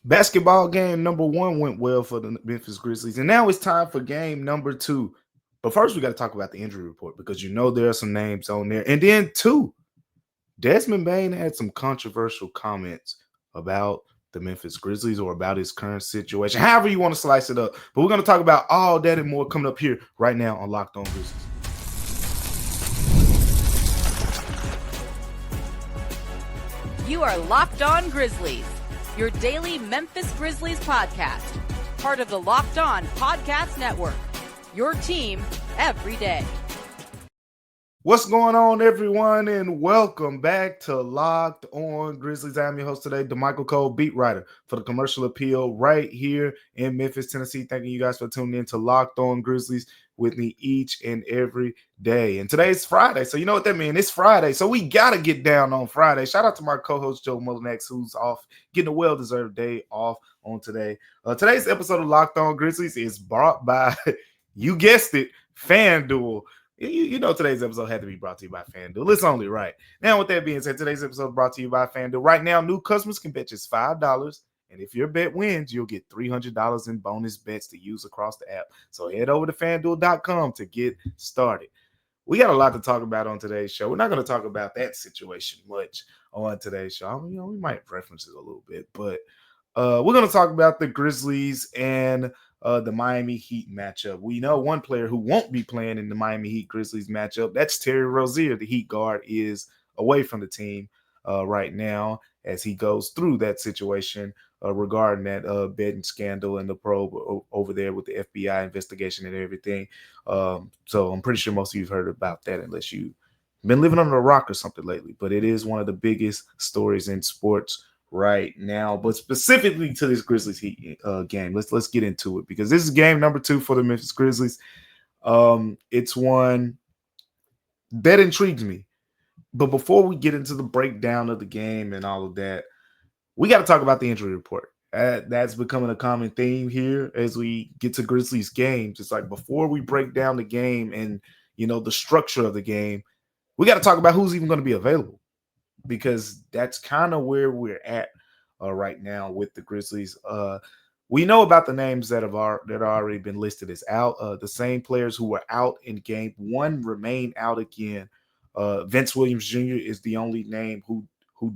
Basketball game number 1 went well for the Memphis Grizzlies, and now it's time for game number 2. But first, we got to talk about the injury report because there are some names on there. And then, 2, Desmond Bane had some controversial comments about the Memphis Grizzlies or about his current situation, however you want to slice it up. But we're going to talk about all that and more coming up here right now on Locked On Grizzlies. You are Locked On Grizzlies, your daily Memphis Grizzlies podcast, part of the Locked On Podcast Network, your team every day. What's going on, everyone, and welcome back to Locked On Grizzlies. I'm your host today, Damichael Cole, beat writer for the Commercial Appeal right here in Memphis, Tennessee. Thanking you guys for tuning in to Locked On Grizzlies with me each and every day. And today's Friday, so you know what that means. It's Friday, so we got to get down on Friday. Shout out to my co-host, Joe Mullinax, who's off, getting a well-deserved day off on today. Today's episode of Locked On Grizzlies is brought by, you guessed it, FanDuel. You know today's episode had to be brought to you by FanDuel. It's only right. Now, with that being said, today's episode is brought to you by FanDuel. Right now, new customers can bet just $5, and if your bet wins, you'll get $300 in bonus bets to use across the app. So head over to FanDuel.com to get started. We got a lot to talk about on today's show. We're not going to talk about that situation much on today's show. We might reference it a little bit, but we're going to talk about the Grizzlies and the Miami Heat matchup. We know one player who won't be playing in the Miami Heat Grizzlies matchup. That's Terry Rozier. The Heat guard is away from the team right now as he goes through that situation regarding that betting scandal and the probe over there with the FBI investigation and everything. So I'm pretty sure most of you have heard about that unless you've been living under a rock or something lately. But it is one of the biggest stories in sports right now, but specifically to this Grizzlies Heat game. Let's get into it because this is game number 2 for the Memphis Grizzlies. It's one that intrigues me. But before we get into the breakdown of the game and all of that, we got to talk about the injury report. That's becoming a common theme here as we get to Grizzlies games. It's like before we break down the game and the structure of the game, we got to talk about who's even going to be available, because that's kind of where we're at right now with the Grizzlies. We know about the names that have already been listed as out. The same players who were out in game 1 remain out again. Vince Williams Jr. is the only name who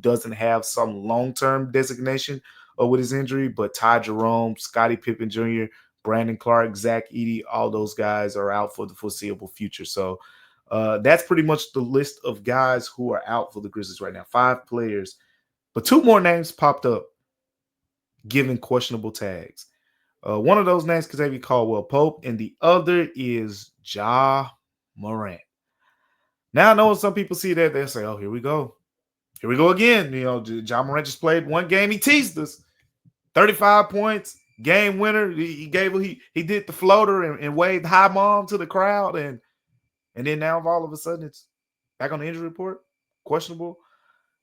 doesn't have some long-term designation with his injury, but Ty Jerome, Scottie Pippen Jr., Brandon Clark, Zach Edey, all those guys are out for the foreseeable future. So that's pretty much the list of guys who are out for the Grizzlies right now. 5 players, but 2 more names popped up given questionable tags. One of those names, Damichael Caldwell Pope, and the other is Ja Morant. Now, I know when some people see that, they'll say, oh, here we go. Here we go again. Ja Morant just played one game. He teased us. 35 points, game winner. He did the floater and waved high mom to the crowd, and then now all of a sudden it's back on the injury report. Questionable.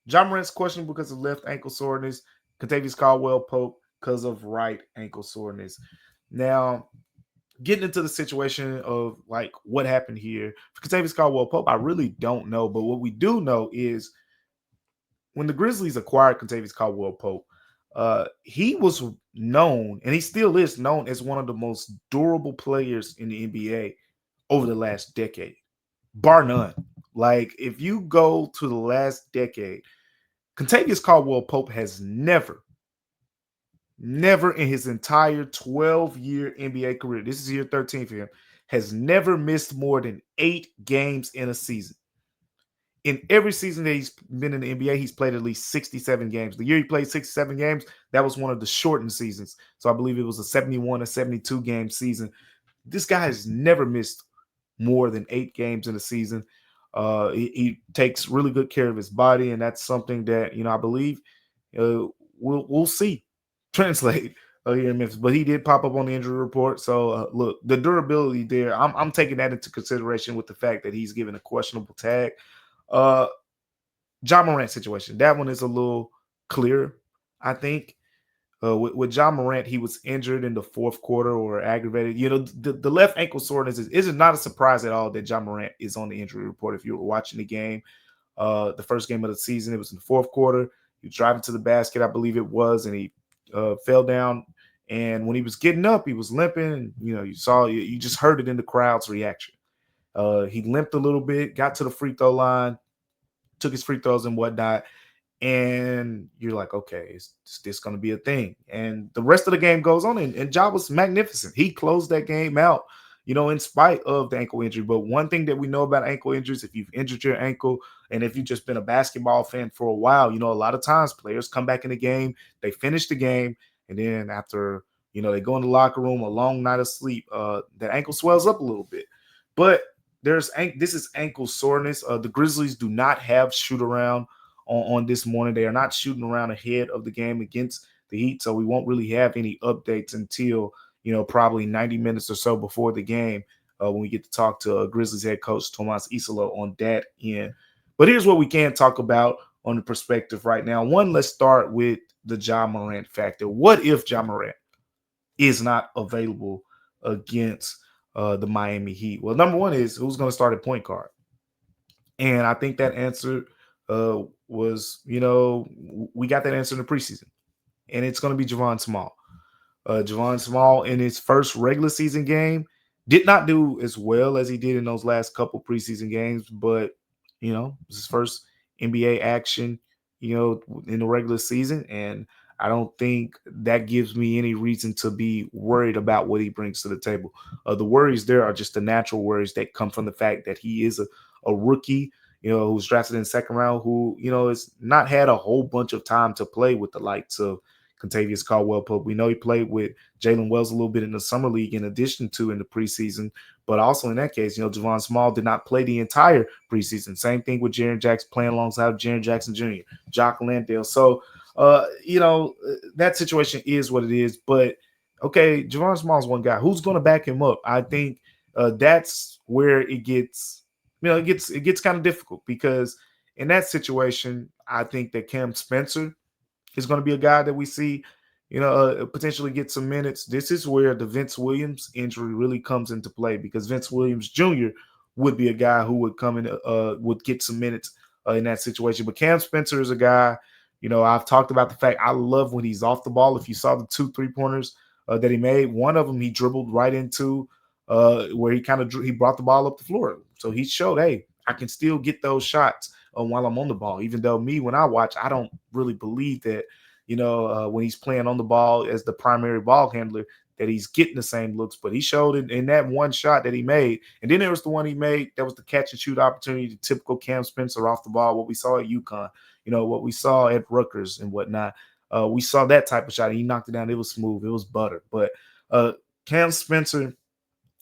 Ja Morant's questionable because of left ankle soreness. Damichael Caldwell Pope because of right ankle soreness. Now, getting into the situation of like what happened here for Damichael Caldwell Pope, I really don't know. But what we do know is when the Grizzlies acquired Damichael Caldwell Pope, he was known, and he still is known, as one of the most durable players in the NBA over the last decade, bar none. Like, if you go to the last decade, Damichael Caldwell Pope has never in his entire 12-year NBA career, this is year 13 for him, has never missed more than 8 games in a season. In every season that he's been in the NBA, he's played at least 67 games. The year he played 67 games, that was one of the shortened seasons. So I believe it was a 71 or 72 game season. This guy has never missed more than 8 games in a season. He takes really good care of his body, and that's something that, I believe we'll see translate here in Memphis. But he did pop up on the injury report. So, look, the durability there, I'm taking that into consideration with the fact that he's given a questionable tag. Ja Morant situation, that one is a little clearer, I think. With Ja Morant, he was injured in the 4th quarter or aggravated. The left ankle soreness is not a surprise at all that Ja Morant is on the injury report. If you were watching the game, the first game of the season, it was in the 4th quarter. He was driving to the basket, I believe it was, and he fell down. And when he was getting up, he was limping. And, you just heard it in the crowd's reaction. He limped a little bit, got to the free throw line, took his free throws and whatnot. And you're like, okay, is this going to be a thing? And the rest of the game goes on, and Ja was magnificent. He closed that game out, in spite of the ankle injury. But one thing that we know about ankle injuries, if you've injured your ankle, and if you've just been a basketball fan for a while, a lot of times players come back in the game, they finish the game, and then after, they go in the locker room, a long night of sleep, that ankle swells up a little bit. But this is ankle soreness. The Grizzlies do not have shoot around on this morning. They are not shooting around ahead of the game against the Heat, so we won't really have any updates until probably 90 minutes or so before the game when we get to talk to Grizzlies head coach Tomas Isolo on that end. But here's what we can talk about on the perspective right now. One, let's start with the Ja Morant factor. What if Ja Morant is not available against the Miami Heat? Well, number one is who's going to start at point guard, and I think that answer was, we got that answer in the preseason, and it's going to be Javon Small. Javon Small in his first regular season game did not do as well as he did in those last couple preseason games, but it was his first NBA action, in the regular season, and I don't think that gives me any reason to be worried about what he brings to the table. The worries there are just the natural worries that come from the fact that he is a rookie, who's drafted in the second round, who, has not had a whole bunch of time to play with the likes of Kentavious Caldwell-Pope. We know he played with Jalen Wells a little bit in the summer league in addition to in the preseason, but also in that case, Javon Small did not play the entire preseason. Same thing with Jaren Jackson, playing alongside Jaren Jackson Jr., Jock Landale. So, that situation is what it is. But, okay, Javon Small is one guy. Who's going to back him up? I think that's where it gets, it gets kind of difficult, because in that situation, I think that Cam Spencer is going to be a guy that we see, potentially get some minutes. This is where the Vince Williams injury really comes into play, because Vince Williams Jr. would be a guy who would come in, would get some minutes in that situation. But Cam Spencer is a guy, I've talked about the fact I love when he's off the ball. If you saw the 2 3-pointers that he made, one of them he dribbled right into where he brought the ball up the floor. So he showed, hey, I can still get those shots while I'm on the ball, even though when I watch, I don't really believe that, when he's playing on the ball as the primary ball handler, that he's getting the same looks. But he showed it in that one shot that he made. And then there was the one he made that was the catch and shoot opportunity, the typical Cam Spencer off the ball, what we saw at UConn, what we saw at Rutgers and whatnot. We saw that type of shot. He knocked it down. It was smooth. It was butter. But Cam Spencer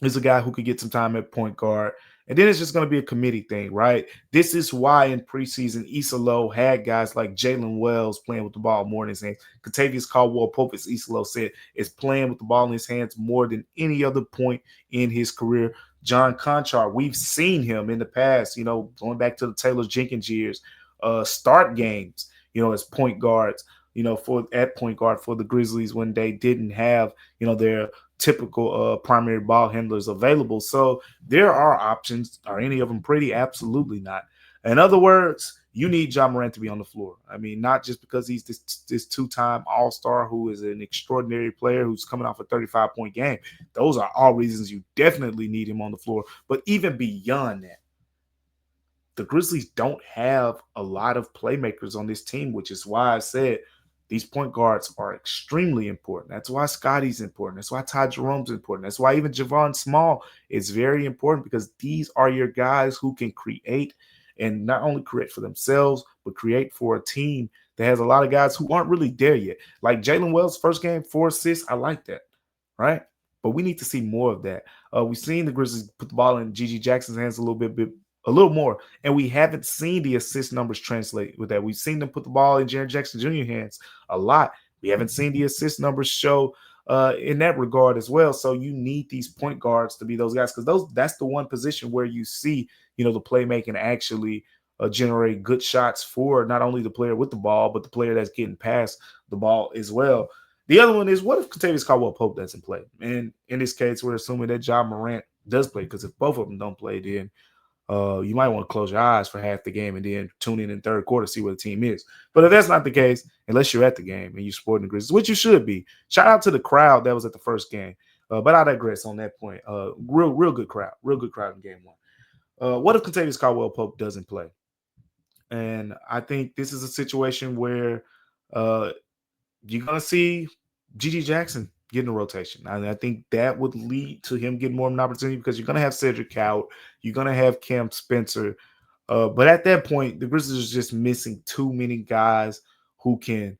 is a guy who could get some time at point guard. And then it's just going to be a committee thing, right? This is why in preseason, Isolo had guys like Jalen Wells playing with the ball more in his hands. Kentavious Caldwell-Pope, as Isolo said, is playing with the ball in his hands more than any other point in his career. John Conchar, we've seen him in the past, going back to the Taylor Jenkins years, start games, as point guards, at point guard for the Grizzlies when they didn't have, their typical primary ball handlers available. So there are options. Are any of them pretty? Absolutely not. In other words, you need Ja Morant to be on the floor. I mean, not just because he's this 2-time All-Star who is an extraordinary player who's coming off a 35-point game. Those are all reasons you definitely need him on the floor. But even beyond that, the Grizzlies don't have a lot of playmakers on this team, which is why I said these point guards are extremely important. That's why Scotty's important. That's why Ty Jerome's important. That's why even Javon Small is very important, because these are your guys who can create, and not only create for themselves, but create for a team that has a lot of guys who aren't really there yet. Like Jalen Wells, first game, 4 assists. I like that, right? But we need to see more of that. We've seen the Grizzlies put the ball in Gigi Jackson's hands a little more, and we haven't seen the assist numbers translate with that. We've seen them put the ball in Jaren Jackson Jr. hands a lot. We haven't seen the assist numbers show in that regard as well. So you need these point guards to be those guys, because that's the one position where you see, the playmaking actually generate good shots for not only the player with the ball, but the player that's getting past the ball as well. The other one is, what if Kentavious Caldwell-Pope doesn't play? And in this case, we're assuming that Ja Morant does play, because if both of them don't play, then You might want to close your eyes for half the game and then tune in third quarter, see what the team is. But if that's not the case, unless you're at the game and you're supporting the Grizzlies, which you should be, shout out to the crowd that was at the first game. But I digress on that point. Real good crowd in game one. What if Contavious Caldwell-Pope doesn't play? And I think this is a situation where you're going to see G.G. Jackson getting a rotation. And I think that would lead to him getting more of an opportunity because you're going to have Cedric Howard. You're going to have Cam Spencer. But at that point, the Grizzlies are just missing too many guys who can,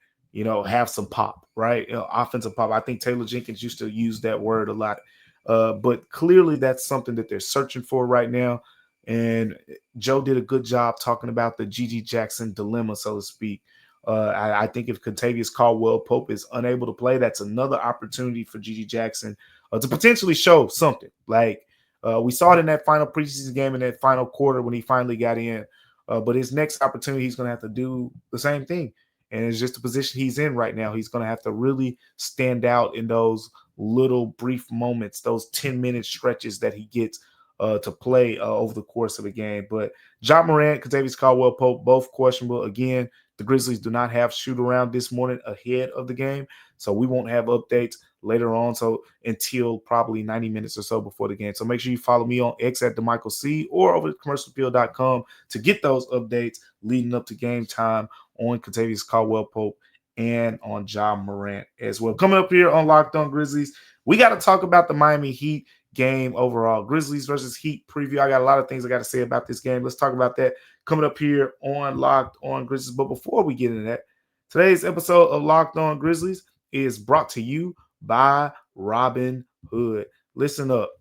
have some pop, right? Offensive pop. I think Taylor Jenkins used to use that word a lot. But clearly that's something that they're searching for right now. And Joe did a good job talking about the G.G. Jackson dilemma, so to speak. I think if Contavious Caldwell-Pope is unable to play, that's another opportunity for G.G. Jackson to potentially show something. Like we saw it in that final preseason game in that final quarter when he finally got in. But his next opportunity, he's going to have to do the same thing. And it's just the position he's in right now. He's going to have to really stand out in those little brief moments, those 10-minute stretches that he gets to play over the course of a game. But John Morant, Contavious Caldwell-Pope, both questionable. Again, the Grizzlies do not have shoot around this morning ahead of the game, so we won't have updates later on. So until probably 90 minutes or so before the game. So make sure you follow me on X at Damichael C or over at commercialappeal.com to get those updates leading up to game time on Contavious Caldwell-Pope and on John Morant as well. Coming up here on Locked On Grizzlies, we got to talk about the Miami Heat game overall. Grizzlies versus Heat preview. I got a lot of things I got to say about this game. Let's talk about that coming up here on Locked On Grizzlies. But before we get into that, today's episode of Locked On Grizzlies is brought to you by Robinhood. Listen up.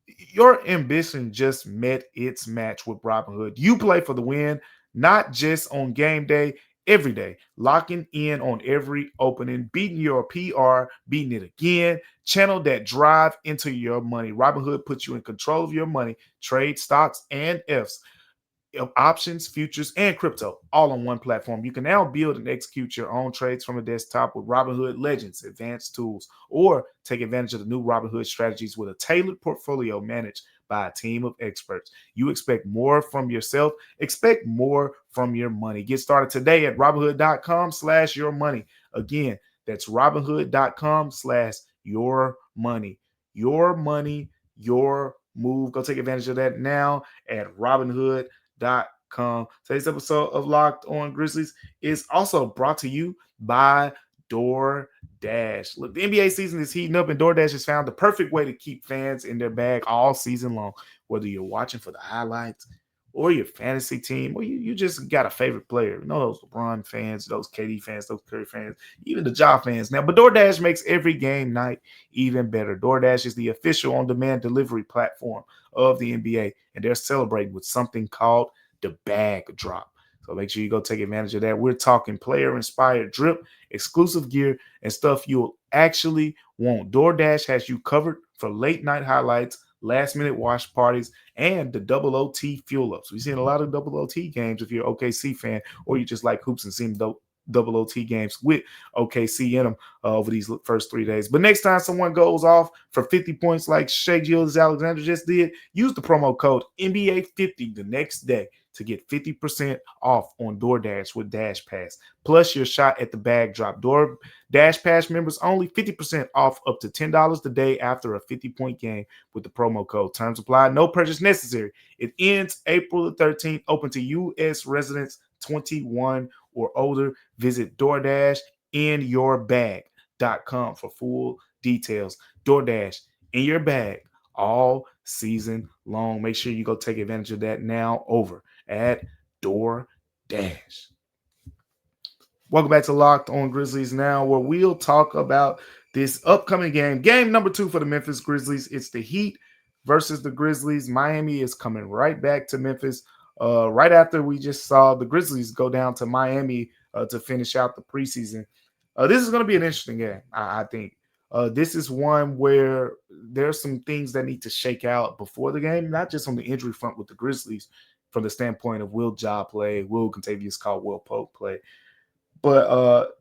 Your ambition just met its match with Robinhood. You play for the win, not just on game day, every day, locking in on every opening, beating your PR, beating it again, channel that drive into your money. Robinhood puts you in control of your money, trade stocks and Fs, options, futures, and crypto all on one platform. You can now build and execute your own trades from a desktop with Robinhood Legends advanced tools, or take advantage of the new Robinhood Strategies with a tailored portfolio managed by a team of experts. You expect more from yourself, expect more from your money. Get started today at Robinhood.com/yourmoney. Again, that's Robinhood.com/yourmoney. Your money, your move. Go take advantage of that now at Robinhood.com. Today's episode of Locked On Grizzlies is also brought to you by DoorDash. Look, the NBA season is heating up, and DoorDash has found the perfect way to keep fans in their bag all season long. Whether you're watching for the highlights or your fantasy team, or you just got a favorite player. You know, those LeBron fans, those KD fans, those Curry fans, even the Ja fans now. But DoorDash makes every game night even better. DoorDash is the official on-demand delivery platform of the NBA, and they're celebrating with something called the Bag Drop. So make sure you go take advantage of that. We're talking player-inspired drip, exclusive gear, and stuff you'll actually want. DoorDash has you covered for late-night highlights, last-minute watch parties, and the double OT fuel-ups. We've seen a lot of double OT games if you're an OKC fan, or you just like hoops and seen double OT games with OKC in them over these first 3 days. But next time someone goes off for 50 points like Shai Gilgeous-Alexander just did, use the promo code NBA50 the next day to get 50% off on DoorDash with Dash Pass. Plus your shot at the bag drop. DoorDash Pass members only 50% off up to $10 a day after a 50-point game with the promo code. Terms apply. No purchase necessary. It ends April the 13th. Open to U.S. residents 21 or older. Visit DoorDashInYourBag.com for full details. DoorDash in your bag all season long. Make sure you go take advantage of that now over at DoorDash. Welcome back to Locked On Grizzlies now, where we'll talk about this upcoming game. Game number 2 for the Memphis Grizzlies. It's the Heat versus the Grizzlies. Miami is coming right back to Memphis right after we just saw the Grizzlies go down to Miami to finish out the preseason. This is going to be an interesting game, I think. This is one where there's some things that need to shake out before the game, not just on the injury front with the Grizzlies from the standpoint of will Ja play, will Contavious Caldwell-Pope play. But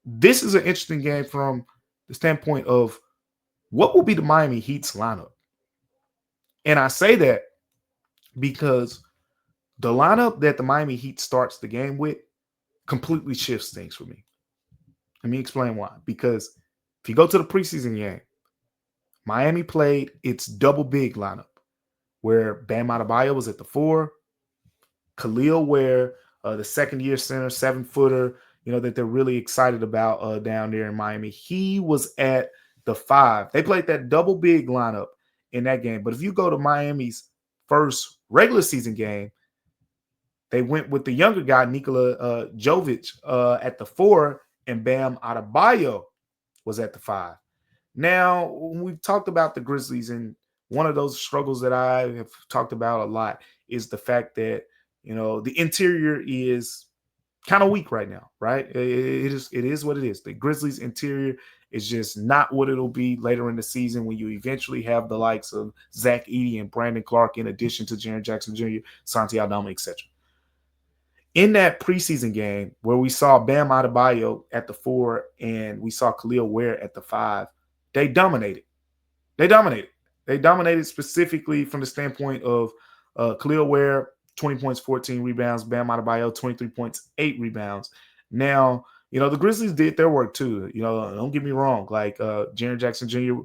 this is an interesting game from the standpoint of what will be the Miami Heat's lineup. And I say that because the lineup that the Miami Heat starts the game with completely shifts things for me. Let me explain why. Because if you go to the preseason game, Miami played its double big lineup where Bam Adebayo was at the 4, Khalil Ware, the second-year center, 7-footer, that they're really excited about down there in Miami. He was at the 5. They played that double big lineup in that game. But if you go to Miami's first regular season game, they went with the younger guy, Nikola Jovic, at the 4, and Bam Adebayo was at the 5. Now, when we've talked about the Grizzlies, and one of those struggles that I have talked about a lot is the fact that, the interior is kind of weak right now, right? It is what it is. The Grizzlies interior is just not what it'll be later in the season when you eventually have the likes of Zach Edey and Brandon Clark, in addition to Jaren Jackson Jr., Santi Aldama, etc. In that preseason game where we saw Bam Adebayo at the 4 and we saw Khalil Ware at the 5, they dominated. They dominated specifically from the standpoint of Khalil Ware, 20 points, 14 rebounds. Bam Adebayo, 23 points, 8 rebounds. Now, the Grizzlies did their work too. Don't get me wrong. Like Jaren Jackson Jr.,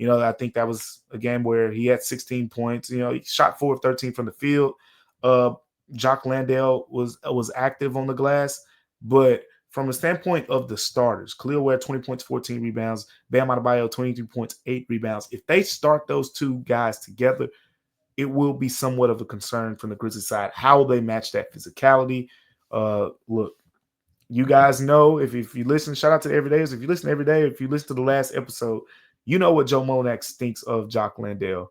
I think that was a game where he had 16 points. He shot 4 of 13 from the field. Jock Landale was active on the glass, but from the standpoint of the starters, Khalil Ware, 20 points, 14 rebounds, Bam Adebayo, 23 points, 8 rebounds. If they start those two guys together, it will be somewhat of a concern from the Grizzlies side. How will they match that physicality? Look, you guys know, if you listen, shout out to the Everydayers. If you listen every day, if you listen to the last episode, you know what Joe Monax thinks of Jock Landale.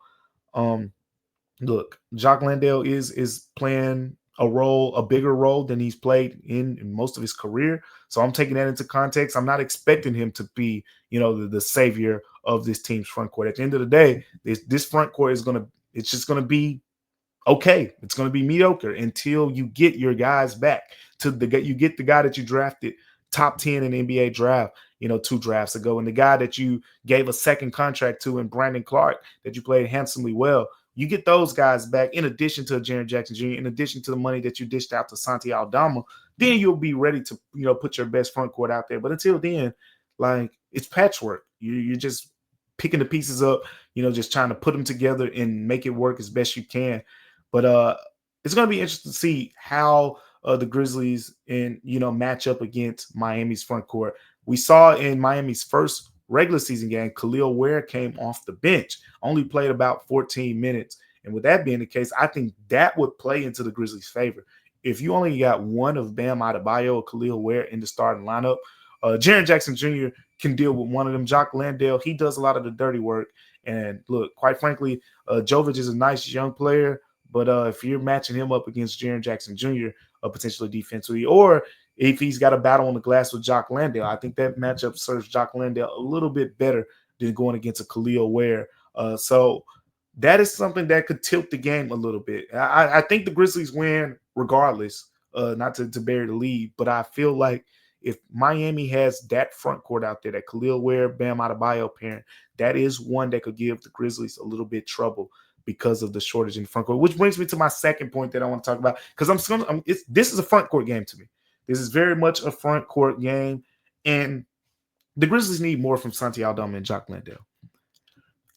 Look, Jock Landale is playing a bigger role than he's played in most of his career. So I'm taking that into context. I'm not expecting him to be, the savior of this team's front court. At the end of the day, this front court it's just gonna be okay. It's gonna be mediocre until you get your guys back you get the guy that you drafted top 10 in the NBA draft, 2 drafts ago, and the guy that you gave a second contract to in Brandon Clark that you played handsomely well. You get those guys back in addition to Jaren Jackson Jr., in addition to the money that you dished out to Santi Aldama, then you'll be ready to, put your best front court out there. But until then, it's patchwork. You're just picking the pieces up, just trying to put them together and make it work as best you can. But it's going to be interesting to see how the Grizzlies match up against Miami's front court. We saw in Miami's first regular season game, Khalil Ware came off the bench, only played about 14 minutes. And with that being the case, I think that would play into the Grizzlies' favor. If you only got one of Bam Adebayo or Khalil Ware in the starting lineup, Jaren Jackson Jr. can deal with one of them. Jock Landale, he does a lot of the dirty work. And look, quite frankly, Jovic is a nice young player, but if you're matching him up against Jaren Jackson Jr., potentially defensively, or if he's got a battle on the glass with Jock Landale, I think that matchup serves Jock Landale a little bit better than going against a Khalil Ware. So that is something that could tilt the game a little bit. I think the Grizzlies win regardless, not to bury the lead, but I feel like if Miami has that front court out there, that Khalil Ware, Bam Adebayo pairing, that is one that could give the Grizzlies a little bit trouble because of the shortage in the front court, which brings me to my second point that I want to talk about, because this is a front court game to me. This is very much a front court game, and the Grizzlies need more from Santi Aldama and Jock Landale.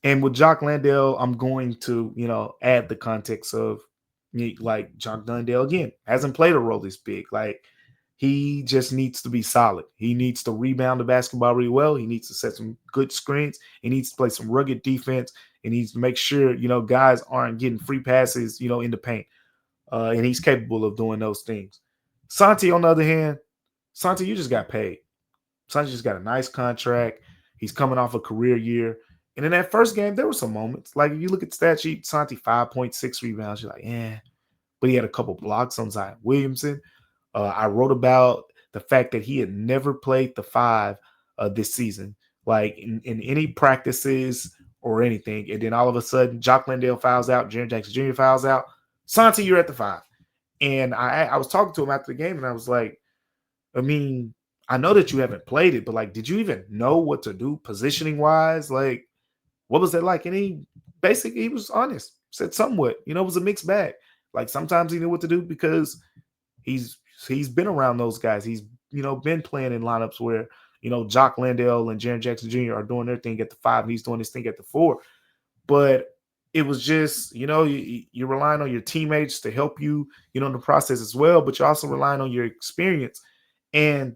And with Jock Landale, I'm going to, add the context of Jock Landale, again, hasn't played a role this big. He just needs to be solid. He needs to rebound the basketball really well. He needs to set some good screens. He needs to play some rugged defense. He needs to make sure, guys aren't getting free passes, in the paint. And he's capable of doing those things. Santi, on the other hand, you just got paid. Santi just got a nice contract. He's coming off a career year. And in that first game, there were some moments. Like, if you look at the stat sheet, Santi, 5.6 rebounds. You're like, yeah. But he had a couple blocks on Zion Williamson. I wrote about the fact that he had never played the 5 this season, like in any practices or anything. And then all of a sudden, Jock Landale fouls out, Jaren Jackson Jr. fouls out. Santi, you're at the 5. And I was talking to him after the game, and I was like, I mean, I know that you haven't played it, but did you even know what to do positioning wise? What was that like? And he was honest. Said somewhat. It was a mixed bag. Like sometimes he knew what to do because he's he's been around those guys. He's been playing in lineups where Jock Landale and Jaren Jackson Jr. are doing their thing at the 5, and he's doing his thing at the 4. But it was just you're relying on your teammates to help you in the process as well. But you're also relying on your experience. And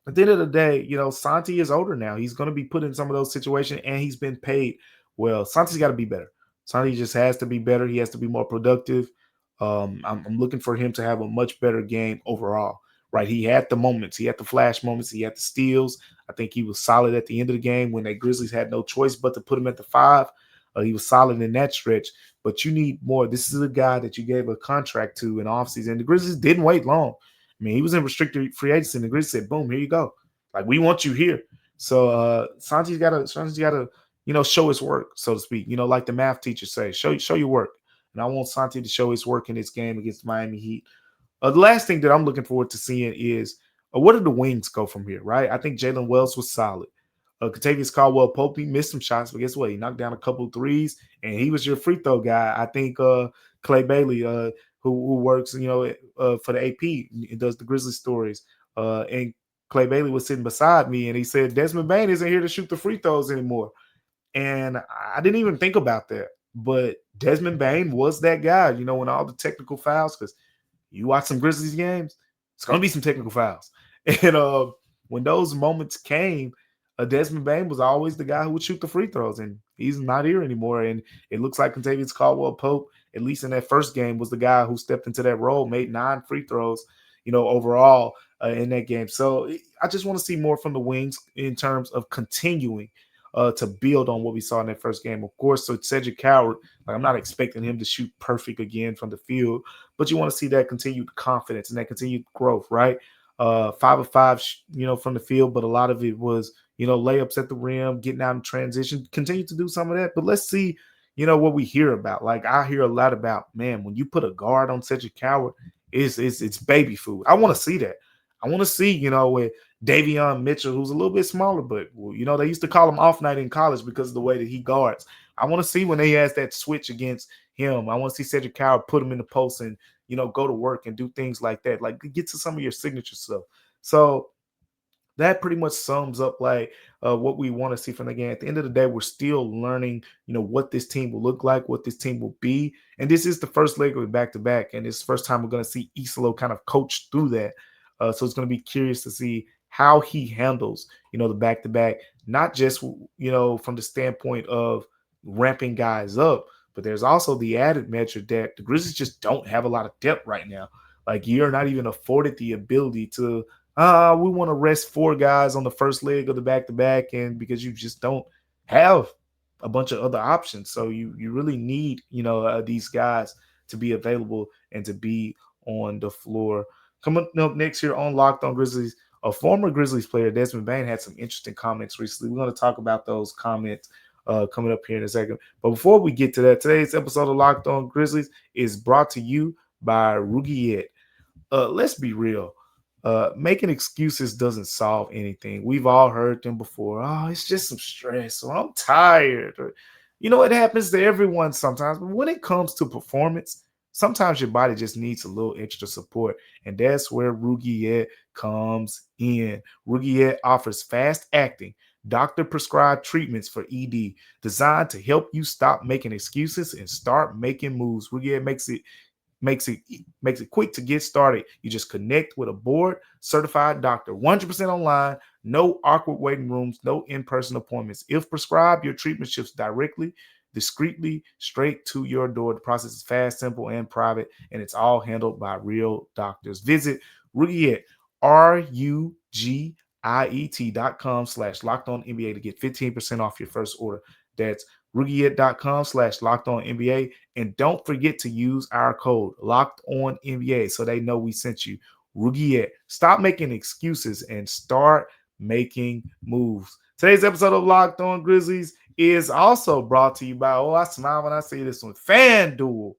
at the end of the day, Santi is older now. He's going to be put in some of those situations, and he's been paid well. Santi's got to be better. Santi just has to be better. He has to be more productive. I'm looking for him to have a much better game overall. Right? He had the moments. He had the flash moments. He had the steals. I think he was solid at the end of the game when the Grizzlies had no choice but to put him at the 5. He was solid in that stretch. But you need more. This is a guy that you gave a contract to in offseason. The Grizzlies didn't wait long. I mean, he was in restricted free agency, and the Grizzlies said, "Boom, here you go. Like we want you here." So Santi's got to show his work, so to speak. Like the math teachers say, show your work. And I want Santi to show his work in this game against Miami Heat. The last thing that I'm looking forward to seeing is where do the wings go from here, right? I think Jalen Wells was solid. Kentavious Caldwell-Pope, he missed some shots, but guess what? He knocked down a couple of threes, and he was your free throw guy. I think Clay Bailey, who works, for the AP, and does the Grizzly stories, and Clay Bailey was sitting beside me, and he said Desmond Bane isn't here to shoot the free throws anymore. And I didn't even think about that. But Desmond Bane was that guy, when all the technical fouls, because you watch some Grizzlies games, it's going to be some technical fouls. And when those moments came, Desmond Bane was always the guy who would shoot the free throws, and he's not here anymore. And it looks like Kentavious Caldwell-Pope, at least in that first game, was the guy who stepped into that role, made 9 free throws, overall in that game. So I just want to see more from the wings in terms of continuing to build on what we saw in that first game. Of course, so Cedric Coward, I'm not expecting him to shoot perfect again from the field, but you want to see that continued confidence and that continued growth, right? 5 of 5, from the field, but a lot of it was, layups at the rim, getting out in transition. Continue to do some of that, but let's see, what we hear about. Like I hear a lot about, man, when you put a guard on Cedric Coward, it's baby food. I want to see that. I want to see, with Davion Mitchell, who's a little bit smaller, but they used to call him off night in college because of the way that he guards. I want to see when he has that switch against him. I want to see Cedric Coward put him in the post and go to work and do things like that, like get to some of your signature stuff. So that pretty much sums up like what we want to see from the game. At the end of the day, we're still learning, what this team will look like, what this team will be. And this is the first leg of it back-to-back. And it's the first time we're going to see Isolo kind of coach through that. So it's going to be curious to see how he handles, the back-to-back, not just, from the standpoint of ramping guys up, but there's also the added measure that the Grizzlies just don't have a lot of depth right now. Like you're not even afforded the ability to, we want to rest 4 guys on the first leg of the back-to-back, and because you just don't have a bunch of other options. So you really need, these guys to be available and to be on the floor. Coming up next here on Locked On Grizzlies, a former Grizzlies player, Desmond Bane, had some interesting comments recently. We're going to talk about those comments coming up here in a second. But before we get to that, today's episode of Locked On Grizzlies is brought to you by Rugiet. Let's be real. Making excuses doesn't solve anything. We've all heard them before. Oh, it's just some stress, or I'm tired. Or, it happens to everyone sometimes. But when it comes to performance, sometimes your body just needs a little extra support. And that's where Rugiet comes in. Rugiet offers fast-acting, doctor-prescribed treatments for ED designed to help you stop making excuses and start making moves. Rugiet makes it quick to get started. You just connect with a board certified doctor, 100% online, no awkward waiting rooms, no in-person appointments. If prescribed, your treatment ships directly, discreetly, straight to your door. The process is fast, simple, and private, and it's all handled by real doctors. Visit Rugiet, RUGIET.com/LockedOnNBA to get 15% off your first order. That's Rugiet.com/LockedOnNBA. And don't forget to use our code LockedOnNBA so they know we sent you. Rugiet. Stop making excuses and start making moves. Today's episode of Locked On Grizzlies is also brought to you by, I smile when I see this one, FanDuel.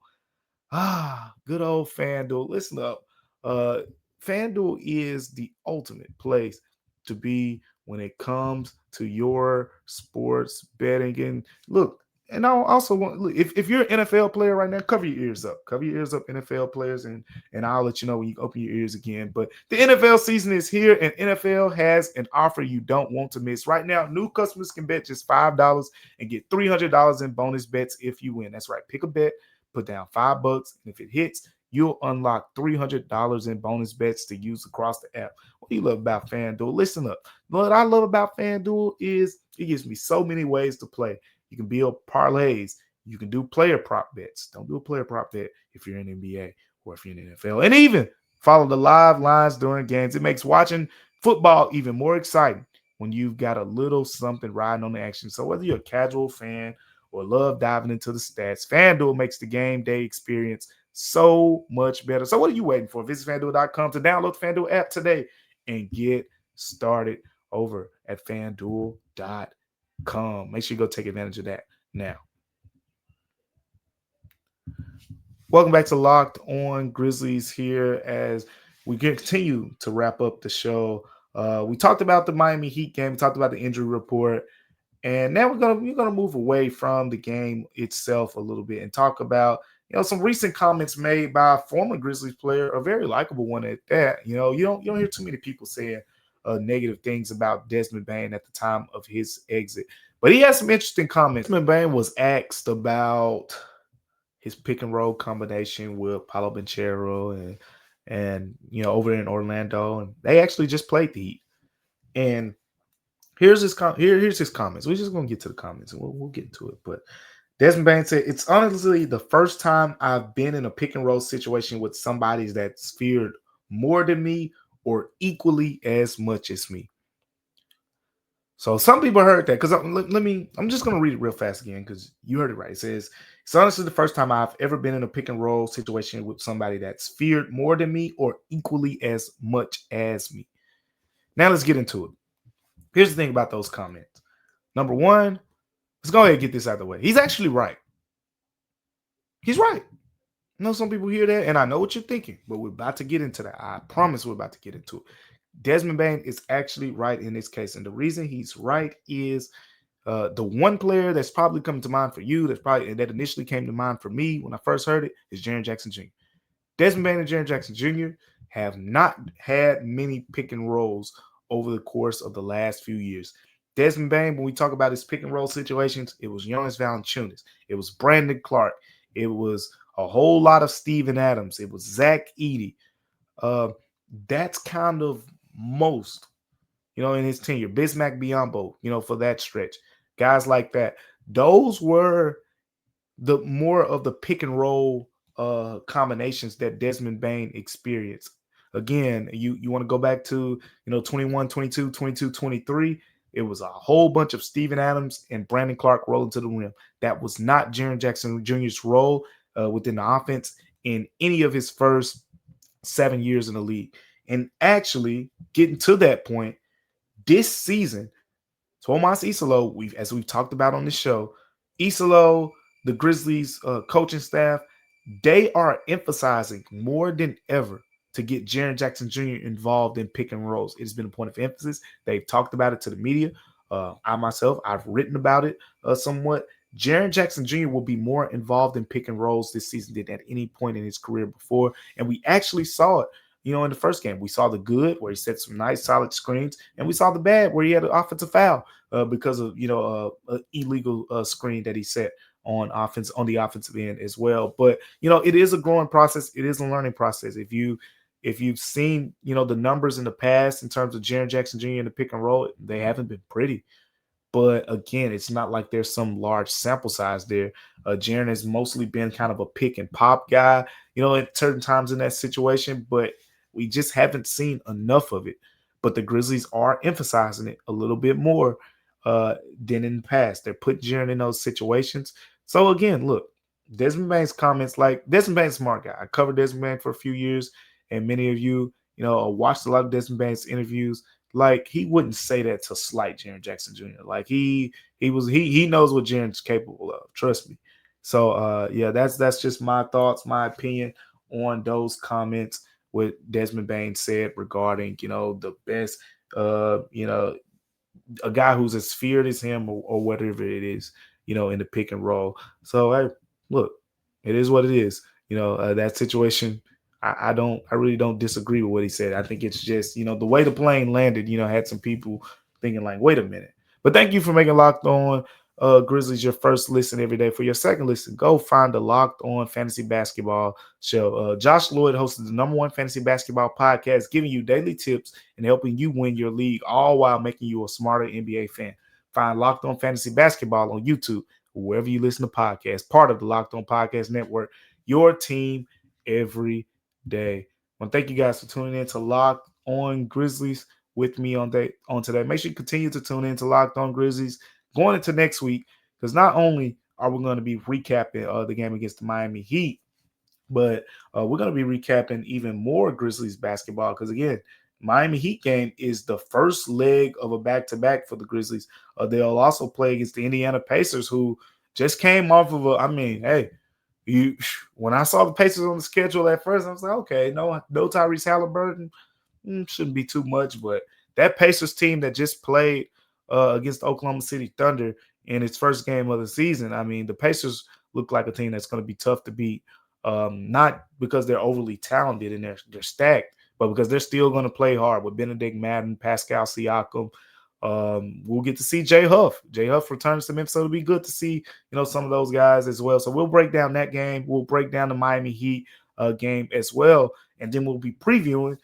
Good old FanDuel. Listen up. FanDuel is the ultimate place to be when it comes to your sports betting. And look, And I also want, if you're an NFL player right now, cover your ears up. Cover your ears up, NFL players, and I'll let you know when you open your ears again. But the NFL season is here, and NFL has an offer you don't want to miss. Right now, new customers can bet just $5 and get $300 in bonus bets if you win. That's right. Pick a bet, put down $5, and if it hits, you'll unlock $300 in bonus bets to use across the app. What do you love about FanDuel? Listen up. What I love about FanDuel is it gives me so many ways to play. You can build parlays. You can do player prop bets. Don't do a player prop bet if you're in NBA or if you're in the NFL. And even follow the live lines during games. It makes watching football even more exciting when you've got a little something riding on the action. So whether you're a casual fan or love diving into the stats, FanDuel makes the game day experience so much better. So what are you waiting for? Visit FanDuel.com to download the FanDuel app today and get started over at FanDuel.com. Make sure you go take advantage of that now. Welcome back to Locked On Grizzlies here as we continue to wrap up the show. We talked about the Miami Heat game. We talked about the injury report. And now we're gonna move away from the game itself a little bit and talk about some recent comments made by a former Grizzlies player, a very likable one at that. You don't hear too many people saying negative things about Desmond Bane at the time of his exit, but he has some interesting comments. Desmond Bane was asked about his pick and roll combination with Paolo Banchero and over in Orlando, and they actually just played the Heat. And here's his comments. We're just gonna get to the comments and we'll get into it. But Desmond Bane said, "It's honestly the first time I've been in a pick and roll situation with somebody that's feared more than me or equally as much as me." So some people heard that because I'm just gonna read it real fast again because you heard it right. It says, "It's honestly the first time I've ever been in a pick and roll situation with somebody that's feared more than me or equally as much as me." Now let's get into it. Here's the thing about those comments. Number one, let's go ahead and get this out of the way. He's actually right. He's right. I know some people hear that, and I know what you're thinking, but we're about to get into that. I promise we're about to get into it. Desmond Bane is actually right in this case, and the reason he's right is the one player that's probably coming to mind for you, that initially came to mind for me when I first heard it, is Jaren Jackson Jr. Desmond Bane and Jaren Jackson Jr. have not had many pick and rolls over the course of the last few years. Desmond Bane, when we talk about his pick and roll situations, it was Jonas Valanciunas, it was Brandon Clark, it was a whole lot of Steven Adams, it was Zach Edey. That's kind of most, in his tenure. Bismack Biyombo, for that stretch. Guys like that. Those were the more of the pick and roll combinations that Desmond Bane experienced. Again, you want to go back to 21, 22, 22, 23. It was a whole bunch of Steven Adams and Brandon Clark rolling to the rim. That was not Jaren Jackson Jr.'s role within the offense in any of his first 7 years in the league. And actually, getting to that point, this season, Tomas Isolo, as we've talked about on the show, Isolo, the Grizzlies coaching staff, they are emphasizing more than ever to get Jaren Jackson Jr. involved in pick and rolls. It has been a point of emphasis. They've talked about it to the media. I've written about it somewhat. Jaren Jackson Jr. will be more involved in pick and rolls this season than at any point in his career before. And we actually saw it, in the first game. We saw the good where he set some nice solid screens, and we saw the bad where he had an offensive foul because of, an illegal screen that he set on the offensive end as well. But, it is a growing process. It is a learning process. If you've seen, the numbers in the past in terms of Jaren Jackson Jr. in the pick and roll, they haven't been pretty. But again, it's not like there's some large sample size there. Jaren has mostly been kind of a pick and pop guy, at certain times in that situation, but we just haven't seen enough of it. But the Grizzlies are emphasizing it a little bit more than in the past. They're putting Jaren in those situations. So again, look, Desmond Bane's comments, like Desmond Bane's a smart guy. I covered Desmond Bane for a few years, and many of you, watched a lot of Desmond Bane's interviews. Like, he wouldn't say that to slight Jaren Jackson Jr. Like, he knows what Jaren's capable of. Trust me. So that's just my thoughts, my opinion on those comments. What Desmond Bane said regarding, the best, a guy who's as feared as him or whatever it is, in the pick and roll. So hey, look, it is what it is. That situation. I really don't disagree with what he said. I think it's just, the way the plane landed, had some people thinking like, wait a minute. But thank you for making Locked On Grizzlies your first listen every day. For your second listen, go find the Locked On Fantasy Basketball show. Josh Lloyd hosts the #1 fantasy basketball podcast, giving you daily tips and helping you win your league, all while making you a smarter NBA fan. Find Locked On Fantasy Basketball on YouTube, wherever you listen to podcasts, part of the Locked On Podcast Network, your team every day. I want to thank you guys for tuning in to Locked On Grizzlies with me on today. Make sure you continue to tune in to Locked On Grizzlies going into next week, because not only are we going to be recapping the game against the Miami Heat, but we're going to be recapping even more Grizzlies basketball, because again, Miami Heat game is the first leg of a back-to-back for the Grizzlies. They'll also play against the Indiana Pacers, who just came off of when I saw the Pacers on the schedule at first, I was like, okay, no Tyrese Halliburton, shouldn't be too much. But that Pacers team that just played against the Oklahoma City Thunder in its first game of the season, the Pacers look like a team that's going to be tough to beat. Not because they're overly talented and they're stacked, but because they're still going to play hard with Benedict Madden, Pascal Siakam. We'll get to see Jay Huff. Jay Huff returns to Memphis, so it'll be good to see, some of those guys as well. So we'll break down that game. We'll break down the Miami Heat game as well, and then we'll be previewing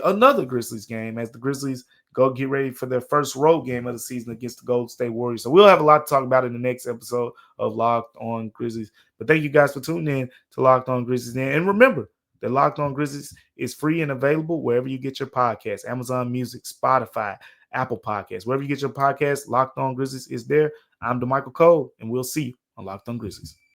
another Grizzlies game as the Grizzlies go get ready for their first road game of the season against the Golden State Warriors. So we'll have a lot to talk about in the next episode of Locked On Grizzlies. But thank you guys for tuning in to Locked On Grizzlies. And remember that Locked On Grizzlies is free and available wherever you get your podcasts: Amazon Music, Spotify, Apple Podcasts. Wherever you get your podcasts, Locked On Grizzlies is there. I'm Damichael Cole, and we'll see you on Locked On Grizzlies.